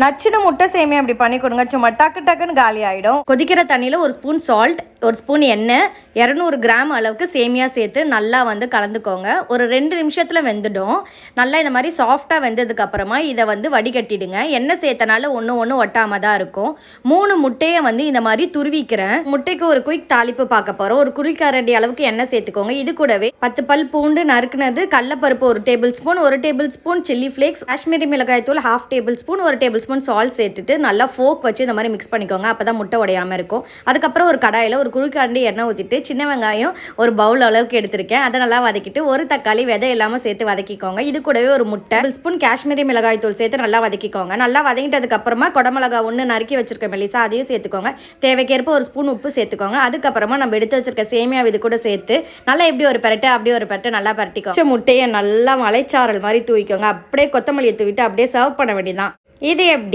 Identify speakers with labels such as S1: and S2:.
S1: நச்சுன்னு முட்டை சேமியா அப்படி பண்ணி கொடுங்க. சும்மா டக்கு டக்குன்னு காலி ஆகிடும். கொதிக்கிற தண்ணியில் ஒரு ஸ்பூன் சால்ட், ஒரு ஸ்பூன் எண்ணெய், 200 கிராம் அளவுக்கு சேமியா சேர்த்து நல்லா வந்து கலந்துக்கோங்க. ஒரு 2 நிமிஷத்தில் வெந்துடும். நல்லா இந்த மாதிரி சாஃப்டாக வெந்ததுக்கப்புறமா இதை வந்து வடிகட்டிடுங்க. எண்ணெய் சேர்த்தனால ஒன்று ஒட்டாமல் தான் இருக்கும். 3 முட்டையை வந்து இந்த மாதிரி துருவிக்கிறேன். முட்டைக்கு ஒரு குயிக் தாளிப்பு பார்க்க போகிறோம். ஒரு குழிக்கரண்டி அளவுக்கு எண்ணெய் சேர்த்துக்கோங்க. இது கூடவே 10 பல் பூண்டு நறுக்குனது, கடலப்பருப்பு 1 table spoon, 1 table spoon chilli flakes, Kashmiri மிளகாய் தூள் 1/2 table spoon, 1 table spoon salt சேர்த்துட்டு நல்லா ஃபோக் வச்சு இந்த மாதிரி மிக்ஸ் பண்ணிக்கோங்க. அப்போ தான் முட்டை உடையாமல் இருக்கும். அதுக்கப்புறம் ஒரு கடாயில் ஒரு குழிக்கரண்டி எண்ணெய் ஊற்றிட்டு சின்ன வெங்காயம் ஒரு பவுல் அளவுக்கு எடுத்திருக்கேன். அதை நல்லா வதக்கிட்டு ஒரு தக்காளி விதை இல்லாமல் சேர்த்து வதக்கிக்கோங்க. இது கூடவே ஒரு முட்டை, 1 ஸ்பூன் காஷ்மீரி மிளகாய் தூள் சேர்த்து நல்லா வதக்கிக்கோங்க. நல்லா வதங்கிட்டதுக்கப்புறமா குடமிளகா 1 நறுக்கி வச்சிருக்க மெலிசா அதையும் சேர்த்துக்கோங்க. தேவைக்கேற்ப 1 ஸ்பூன் உப்பு சேர்த்துக்கோங்க. அதுக்கப்புறமா நம்ம எடுத்து வச்சிருக்க சேமியா இது கூட சேர்த்து நல்லா எப்படி ஒரு பரட்டு அப்படியே ஒரு பரட்டு நல்லா பரட்டிக்கோங்க. முட்டையை நல்லா மலைச்சாரல் மாதிரி தூவிக்கோங்க. அப்படியே கொத்தமல்லியை தூவிட்டு அப்படியே சர்வ் பண்ண வேண்டியதான். இது எப்படி